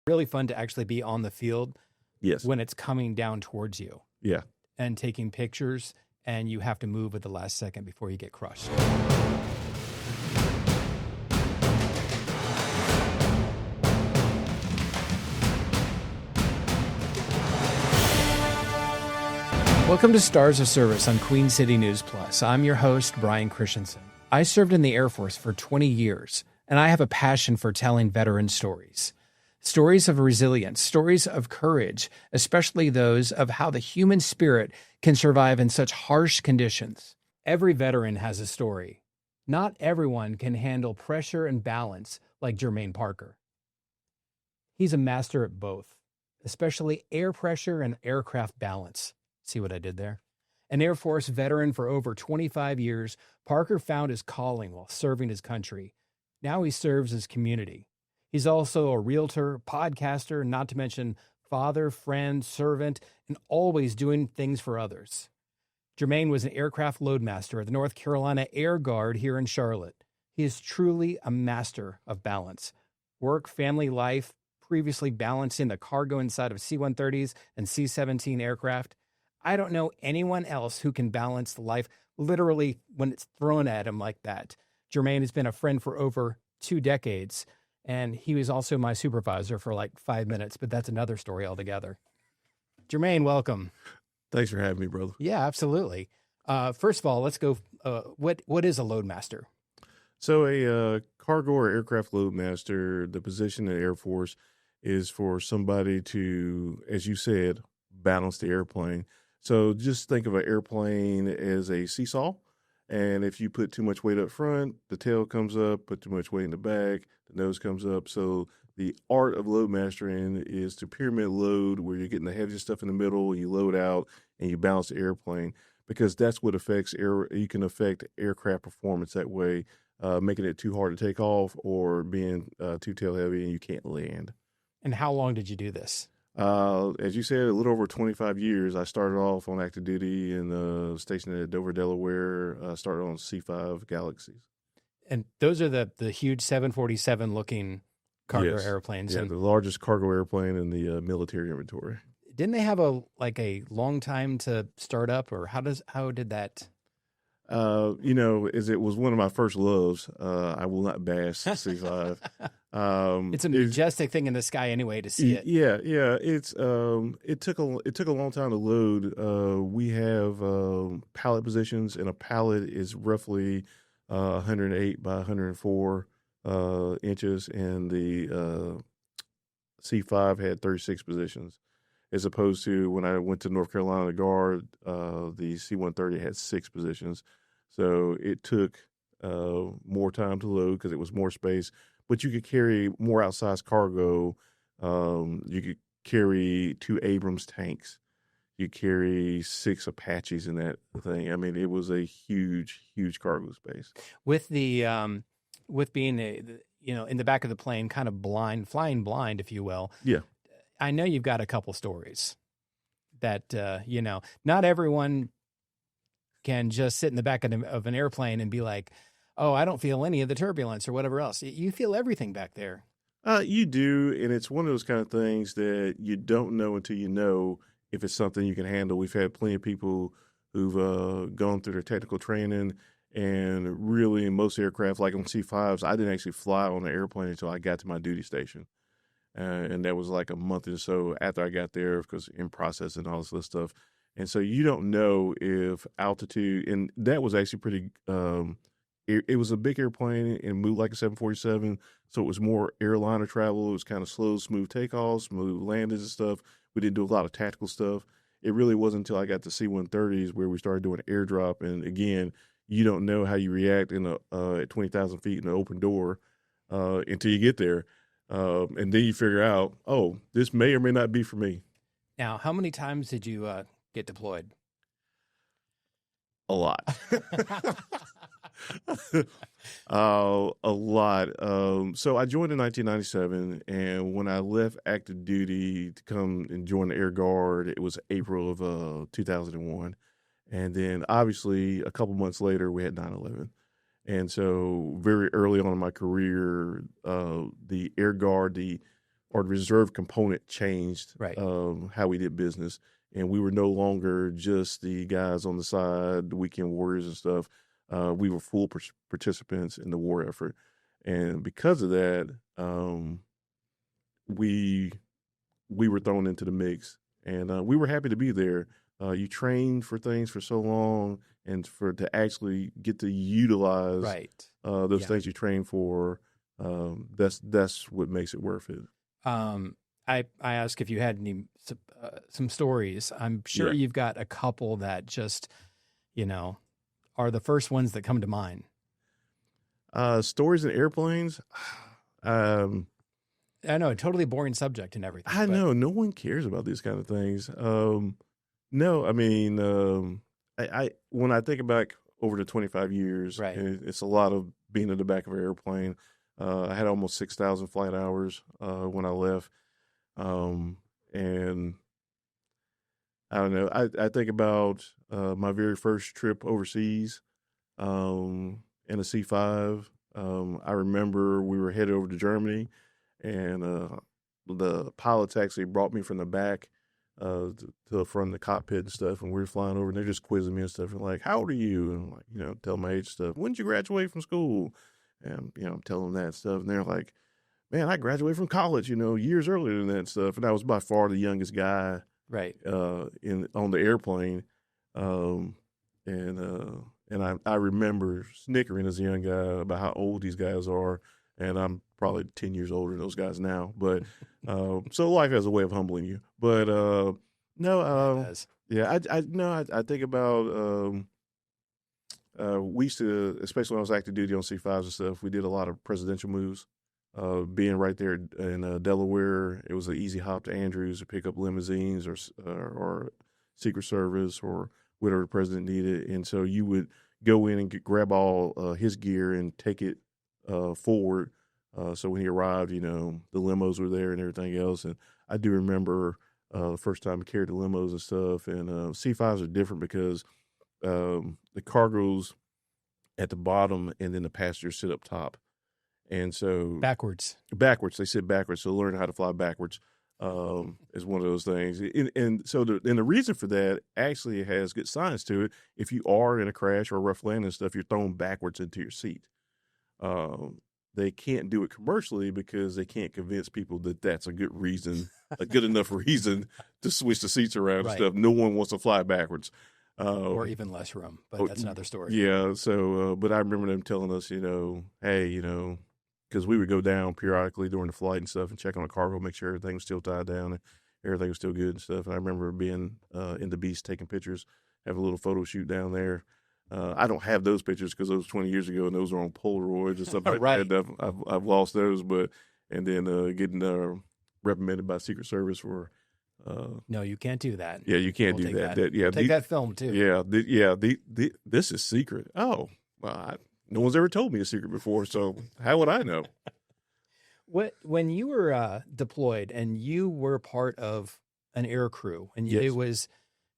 Really fun to actually be on the field Yes. when it's coming down towards you Yeah. and taking pictures, and you have to move at the last second before you get crushed. Welcome to Stars of Service on Queen City News Plus. I'm your host, Brian Christensen. I served in the Air Force for 20 years, and I have a passion for telling veteran stories. Stories of resilience, stories of courage, especially those of how the human spirit can survive in such harsh conditions. Every veteran has a story. Not everyone can handle pressure and balance like Germaine Parker. He's a master at both, especially air pressure and aircraft balance. See what I did there? An Air Force veteran for over 25 years, Parker found his calling while serving his country. Now he serves his community. He's also a realtor, podcaster, not to mention father, friend, servant, and always doing things for others. Germaine was an aircraft loadmaster at the North Carolina Air Guard here in Charlotte. He is truly a master of balance. Work, family life, previously balancing the cargo inside of C-130s and C-17 aircraft. I don't know anyone else who can balance life literally when it's thrown at him like that. Germaine has been a friend for over 2 decades, and he was also my supervisor for like 5 minutes, but that's another story altogether. Germaine, welcome. Thanks for having me, brother. Yeah, absolutely. First of all, let's go. What is a loadmaster? So a cargo or aircraft loadmaster, the position in the Air Force is for somebody to, as you said, balance the airplane. So just think of an airplane as a seesaw. And if you put too much weight up front, the tail comes up, put too much weight in the back, the nose comes up. So the art of load mastering is to pyramid load, where you're getting the heaviest stuff in the middle and you load out and you balance the airplane, because that's what affects you can affect aircraft performance that way, making it too hard to take off or being too tail heavy and you can't land. And how long did you do this? As you said, a little over 25 years. I started off on active duty and stationed at Dover, Delaware. Started on C-5 Galaxies. And those are the huge 747 looking cargo airplanes. Yeah, and the largest cargo airplane in the military inventory. Didn't they have a long time to start up, or how did that? As it was one of my first loves. I will not bash C-5. It's a majestic thing in the sky anyway to see it. Yeah. It's it took a long time to load. We have pallet positions, and a pallet is roughly 108 by 104 inches, and the C-5 had 36 positions, as opposed to when I went to North Carolina Guard, the C-130 had 6 positions. So it took more time to load because it was more space. But you could carry more outsized cargo. You could carry 2 Abrams tanks. You carry 6 Apaches in that thing. I mean, it was a huge, huge cargo space. With the with being in the back of the plane, kind of flying blind, if you will. Yeah. I know you've got a couple stories that not everyone can just sit in the back of an airplane and be like, oh, I don't feel any of the turbulence or whatever else. You feel everything back there. You do, and it's one of those kind of things that you don't know until you know if it's something you can handle. We've had plenty of people who've gone through their technical training, and really in most aircraft, like on C-5s, I didn't actually fly on the airplane until I got to my duty station. And that was like a month or so after I got there, because in process and all this other stuff. And so you don't know if altitude, and that was actually pretty it was a big airplane and moved like a 747, so it was more airliner travel. It was kind of slow, smooth takeoffs, smooth landings and stuff. We didn't do a lot of tactical stuff. It really wasn't until I got to C-130s where we started doing airdrop. And again, you don't know how you react at 20,000 feet in an open door until you get there. And then you figure out, oh, this may or may not be for me. Now, how many times did you get deployed? A lot. A lot. So I joined in 1997, and when I left active duty to come and join the Air Guard, it was April of 2001. And then obviously a couple months later, we had 9/11. And so very early on in my career, the Air Guard, or the reserve component changed Right. how we did business. And we were no longer just the guys on the side, the weekend warriors and stuff. We were full participants in the war effort. And because of that, we were thrown into the mix. And we were happy to be there. You train for things for so long, and to actually get to utilize Right. those Yeah. things you train for, that's what makes it worth it. I asked if you had any some stories. I'm sure Yeah. you've got a couple that just, are the first ones that come to mind. Stories in airplanes. I know, a totally boring subject and everything. I but know no one cares about these kind of things. No, I mean, I when I think back over the 25 years, Right. it's a lot of being in the back of an airplane. I had almost 6,000 flight hours when I left, and I don't know. I think about my very first trip overseas in a C5. I remember we were headed over to Germany, and the pilots actually brought me from the back to the front of the cockpit and stuff, and we were flying over, and they're just quizzing me and stuff, and like, how old are you? And I'm like, tell my age and stuff. When did you graduate from school? And I'm telling them that stuff, and they're like, man, I graduated from college, years earlier than that and stuff, and I was by far the youngest guy Right. on the airplane, and I remember snickering as a young guy about how old these guys are, and I'm probably 10 years older than those guys now. But so life has a way of humbling you. But no, It does. yeah, I think about we used to, especially when I was active duty on C5s and stuff, we did a lot of presidential moves. Being right there in Delaware, it was an easy hop to Andrews to pick up limousines or Secret Service or whatever the president needed. And so you would go in and grab all his gear and take it forward. So when he arrived, the limos were there and everything else. And I do remember the first time I carried the limos and stuff. And C5s are different because the cargo's at the bottom and then the passengers sit up top. And so Backwards. they sit backwards. So learn how to fly backwards is one of those things. And so the reason for that actually has good science to it. If you are in a crash or a rough landing and stuff, you're thrown backwards into your seat. They can't do it commercially because they can't convince people that that's a good reason, a good enough reason to switch the seats around and Right. stuff. No one wants to fly backwards. Or even less room, but that's another story. Yeah. So, but I remember them telling us, hey, because we would go down periodically during the flight and stuff and check on the cargo, make sure everything was still tied down and everything was still good and stuff. And I remember being in the Beast taking pictures, have a little photo shoot down there. I don't have those pictures because those 20 years ago, and those are on Polaroids and stuff like Right. that. I've lost those, and then getting reprimanded by Secret Service for. No, you can't do that. Yeah, you can't We'll do take that. We'll take that film too. Yeah, this is secret. Oh, well, no one's ever told me a secret before, so how would I know? When you were deployed and you were part of an air crew, and Yes. it was,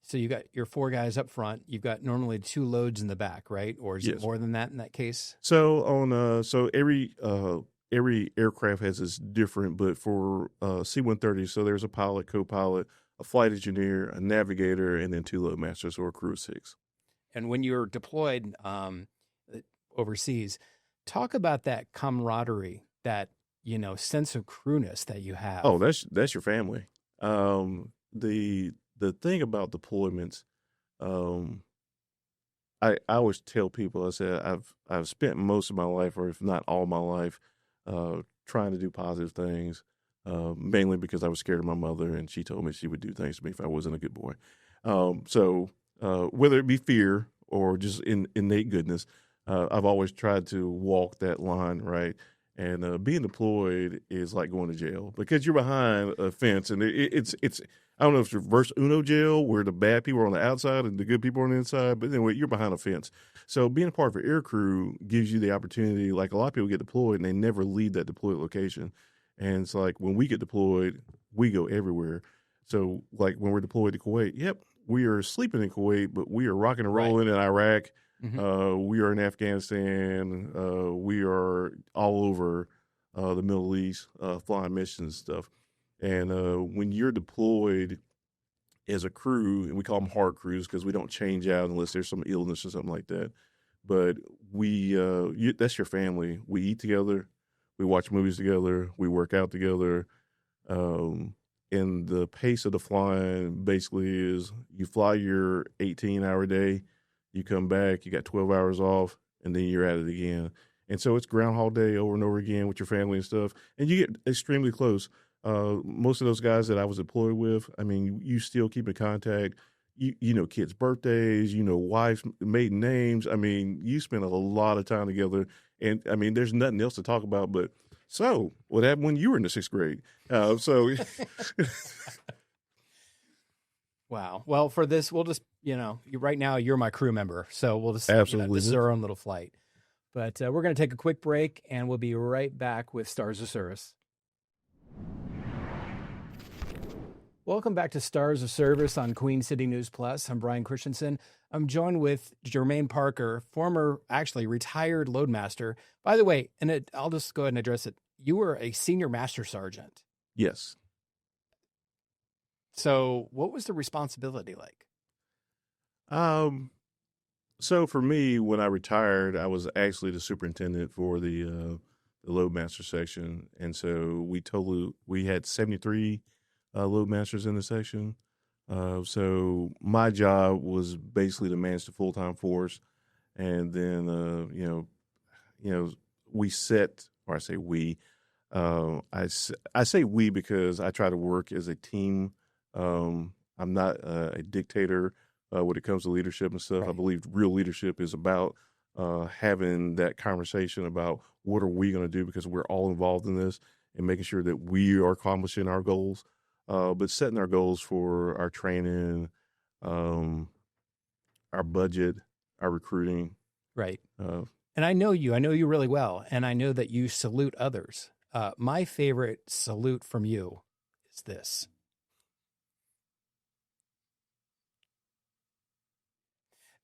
so you got your 4 guys up front, you've got normally 2 loads in the back, right? Or is it Yes. more than that in that case? So on so every aircraft has its different, but for C-130, so there's a pilot, co-pilot, a flight engineer, a navigator, and then 2 loadmasters, or a crew of 6. And when you're deployed overseas, talk about that camaraderie, that sense of crewness that you have. Oh, that's your family. The thing about deployments, I always tell people, I said I've spent most of my life, or if not all my life, trying to do positive things, mainly because I was scared of my mother, and she told me she would do things to me if I wasn't a good boy. So whether it be fear or just innate goodness, I've always tried to walk that line, right? And being deployed is like going to jail because you're behind a fence, and it's I don't know if it's reverse Uno jail where the bad people are on the outside and the good people are on the inside, but anyway, you're behind a fence. So being a part of an air crew gives you the opportunity. Like, a lot of people get deployed and they never leave that deployed location, and it's like when we get deployed, we go everywhere. So like when we're deployed to Kuwait, yep, we are sleeping in Kuwait, but we are rocking and rolling in Iraq. Mhm. We are in Afghanistan. We are all over the Middle East, flying missions and stuff. And when you're deployed as a crew, and we call them hard crews because we don't change out unless there's some illness or something like that. But that's your family. We eat together, we watch movies together, we work out together. Um, and the pace of the flying basically is you fly your 18-hour day, you come back, you got 12 hours off, and then you're at it again. And so it's Groundhog Day over and over again with your family and stuff, and you get extremely close. Most of those guys that I was deployed with, I mean, you still keep in contact. You know kids' birthdays, you know wives' maiden names. I mean, you spend a lot of time together, and I mean, there's nothing else to talk about. But so, what happened when you were in the sixth grade? So, Wow. Well, for this, we'll just, right now you're my crew member. So we'll just, absolutely, this is our own little flight. But we're going to take a quick break and we'll be right back with Stars of Service. Welcome back to Stars of Service on Queen City News Plus. I'm Brian Christensen. I'm joined with Germaine Parker, former, actually retired loadmaster. By the way, and I'll just go ahead and address it. You were a senior master sergeant. yes. So what was the responsibility like? So for me, when I retired, I was actually the superintendent for the loadmaster section, and so we had 73 loadmasters in the section. So my job was basically to manage the full-time force, and then we set, or I say we, I say we because I try to work as a team. I'm not a dictator when it comes to leadership and stuff. Right. I believe real leadership is about having that conversation about what are we going to do because we're all involved in this and making sure that we are accomplishing our goals. But setting our goals for our training, our budget, our recruiting. Right. And I know you really well. And I know that you salute others. My favorite salute from you is this.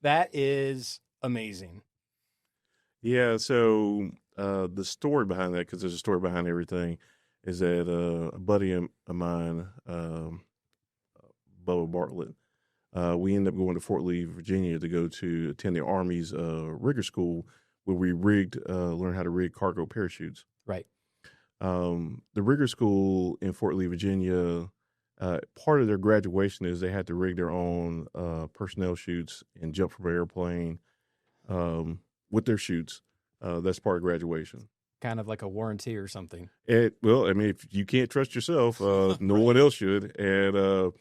That is amazing. Yeah. So the story behind that, because there's a story behind everything, is that a buddy of mine, Bubba Bartlett, we ended up going to Fort Lee, Virginia to go to attend the Army's rigger school where we learned how to rig cargo parachutes. Right. The rigger school in Fort Lee, Virginia, part of their graduation is they had to rig their own personnel chutes and jump from an airplane with their chutes. That's part of graduation. Kind of like a warranty or something. Well, I mean, if you can't trust yourself, no one else should. And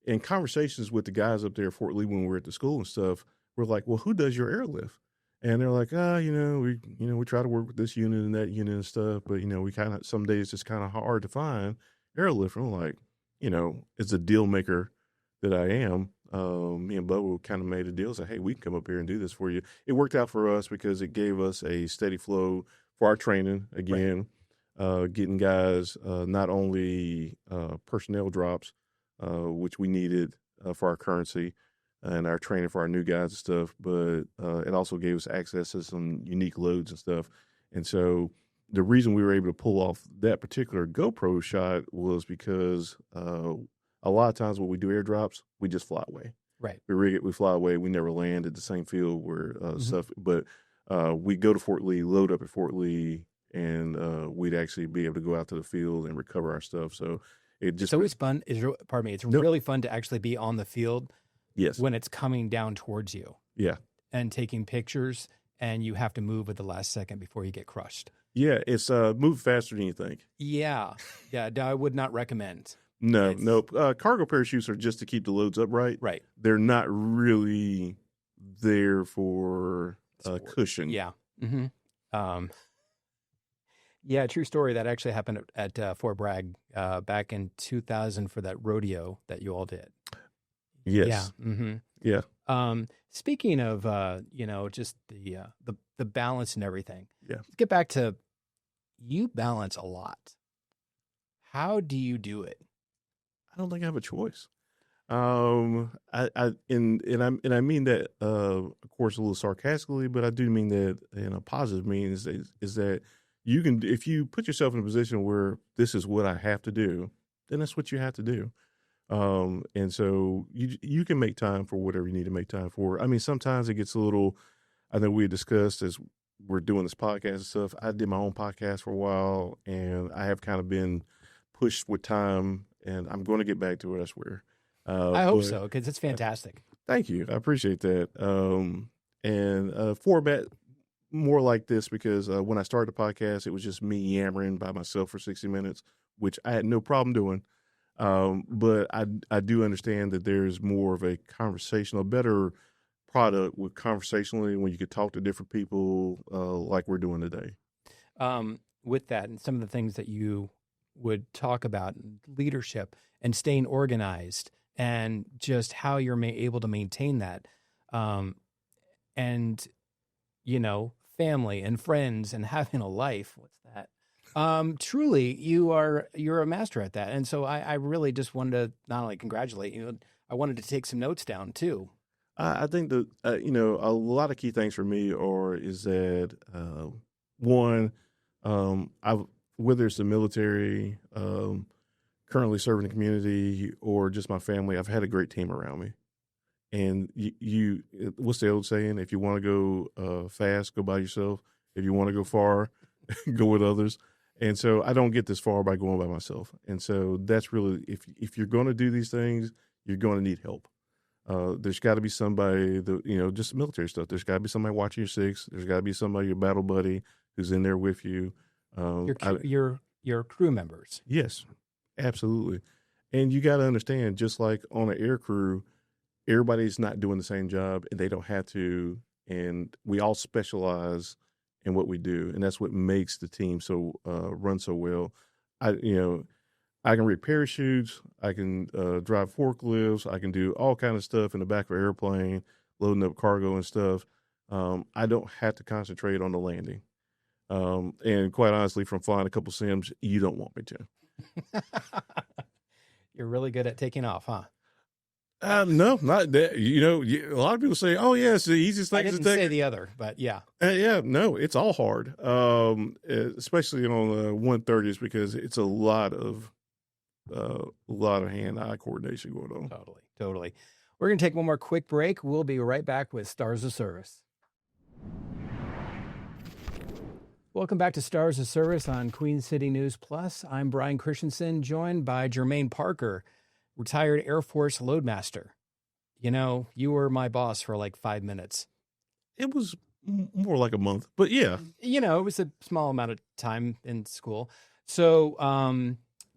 in conversations with the guys up there at Fort Lee when we were at the school and stuff, we're like, well, who does your airlift? And they're like, we try to work with this unit and that unit and stuff, but we kind of some days it's kind of hard to find airlift. And I'm like, it's a deal maker that I am. Me and Bubba kind of made a deal. Said, hey, we can come up here and do this for you. It worked out for us because it gave us a steady flow for our training. Again, getting guys not only personnel drops, which we needed for our currency and our training for our new guys and stuff, but it also gave us access to some unique loads and stuff. And so the reason we were able to pull off that particular GoPro shot was because a lot of times when we do airdrops, we just fly away. Right. We rig it, we fly away. We never land at the same field where stuff. But we go to Fort Lee, load up at Fort Lee, and we'd actually be able to go out to the field and recover our stuff. So it's always fun. It's really fun to actually be on the field. Yes. When it's coming down towards you. Yeah. And taking pictures, and you have to move at the last second before you get crushed. Yeah, it's move faster than you think. Yeah. I would not recommend. No. Cargo parachutes are just to keep the loads upright. Right. They're not really there for cushion. Yeah. Mm-hmm. True story. That actually happened at Fort Bragg back in 2000 for that rodeo that you all did. Yes. Yeah. Mm-hmm. Yeah. Speaking of, just the balance and everything. Yeah. Let's get back to, you balance a lot. How do you do it? I don't think I have a choice. I mean that, of course, a little sarcastically, but I do mean that in a positive means is that you can, if you put yourself in a position where this is what I have to do, then that's what you have to do. And so you can make time for whatever you need to make time for. I mean, sometimes it gets a little, I know we discussed as we're doing this podcast and stuff. I did my own podcast for a while, and I have kind of been pushed with time, and I'm going to get back to it, I swear. I hope so, because it's fantastic. Thank you. I appreciate that. And format more like this because when I started the podcast, it was just me yammering by myself for 60 minutes, which I had no problem doing. But I do understand that there's more of a conversational, better product with conversationally when you could talk to different people like we're doing today. With that and some of the things that you would talk about, leadership and staying organized and just how you're able to maintain that. And, family and friends and having a life. What's that? Truly, you're a master at that. And so I really just wanted to not only congratulate you, I wanted to take some notes down too. I think that, a lot of key things for me is that, one, whether it's the military, currently serving the community or just my family, I've had a great team around me. And what's the old saying? If you want to go fast, go by yourself. If you want to go far, go with others. And so I don't get this far by going by myself. And so that's really, if you're going to do these things, you're going to need help. There's got to be somebody just military stuff. There's got to be somebody watching your six. There's got to be somebody, your battle buddy, who's in there with you. Your crew members. Yes, absolutely. And you got to understand, just like on an air crew, everybody's not doing the same job and they don't have to. And we all specialize in what we do. And that's what makes the team run so well. I can read parachutes. I can drive forklifts. I can do all kind of stuff in the back of an airplane, loading up cargo and stuff. I don't have to concentrate on the landing. And quite honestly, from flying a couple sims, you don't want me to. You're really good at taking off, huh? No, not that. A lot of people say, "Oh, yeah, it's the easiest thing." I didn't say the other, but yeah. No, it's all hard, especially on the 130s because it's a lot of hand-eye coordination going on. Totally. We're going to take one more quick break. We'll be right back with Stars of Service. Welcome back to Stars of Service on Queen City News Plus. I'm Brian Christensen, joined by Germaine Parker, retired Air Force loadmaster. You were my boss for like 5 minutes. It was more like a month, but yeah. It was a small amount of time in school. So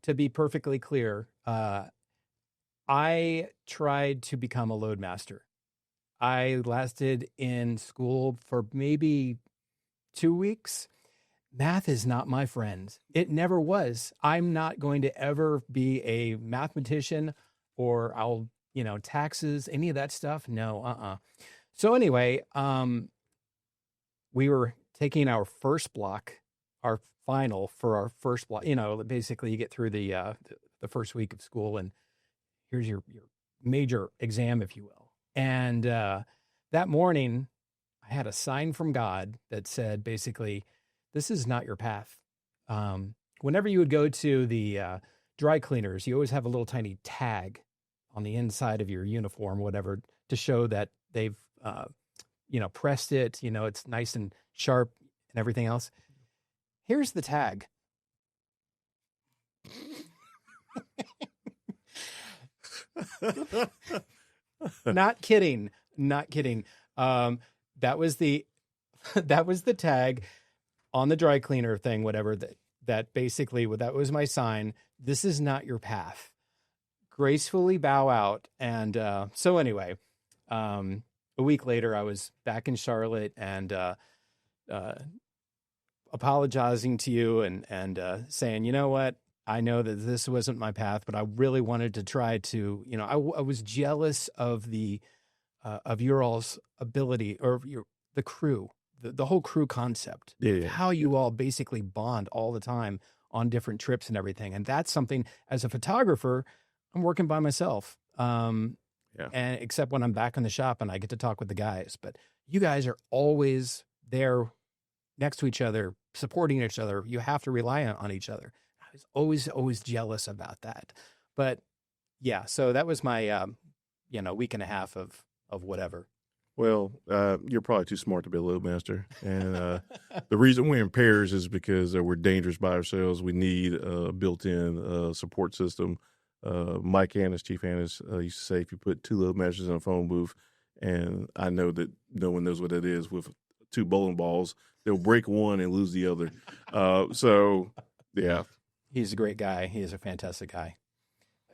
to be perfectly clear, I tried to become a loadmaster. I lasted in school for maybe 2 weeks. Math is not my friend. It never was. I'm not going to ever be a mathematician or taxes, any of that stuff. No, So anyway, we were taking our first block, our final for our first block. Basically you get through the first week of school and here's your major exam, if you will. And that morning I had a sign from God that said, basically, this is not your path. Whenever you would go to the dry cleaners, you always have a little tiny tag on the inside of your uniform, whatever, to show that they've, pressed it, it's nice and sharp and everything else. Here's the tag. Not kidding. That was the tag on the dry cleaner thing, whatever, that basically, that was my sign. This is not your path. Gracefully bow out. And so anyway, a week later, I was back in Charlotte and apologizing to you and saying, you know what? I know that this wasn't my path, but I really wanted to try to, I was jealous of of your all's ability or the crew. The whole crew concept, how you all basically bond all the time on different trips and everything. And that's something, as a photographer, I'm working by myself. And except when I'm back in the shop and I get to talk with the guys, but you guys are always there next to each other, supporting each other. You have to rely on each other. was always jealous about that. But yeah, so that was my, week and a half of whatever. Well, you're probably too smart to be a loadmaster. And the reason we're in pairs is because we're dangerous by ourselves. We need a built-in support system. Mike Annis, Chief Annis, used to say if you put two loadmasters in a phone booth, and I know that no one knows what that is, with two bowling balls, they'll break one and lose the other. So, yeah. He's a great guy. He is a fantastic guy.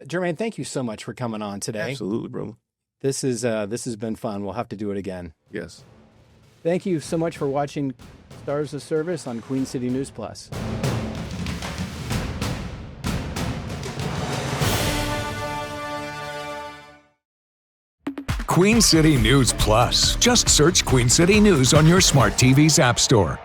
Germaine, thank you so much for coming on today. Absolutely, brother. This has been fun. We'll have to do it again. Yes. Thank you so much for watching Stars of Service on Queen City News Plus. Queen City News Plus. Just search Queen City News on your smart TV's app store.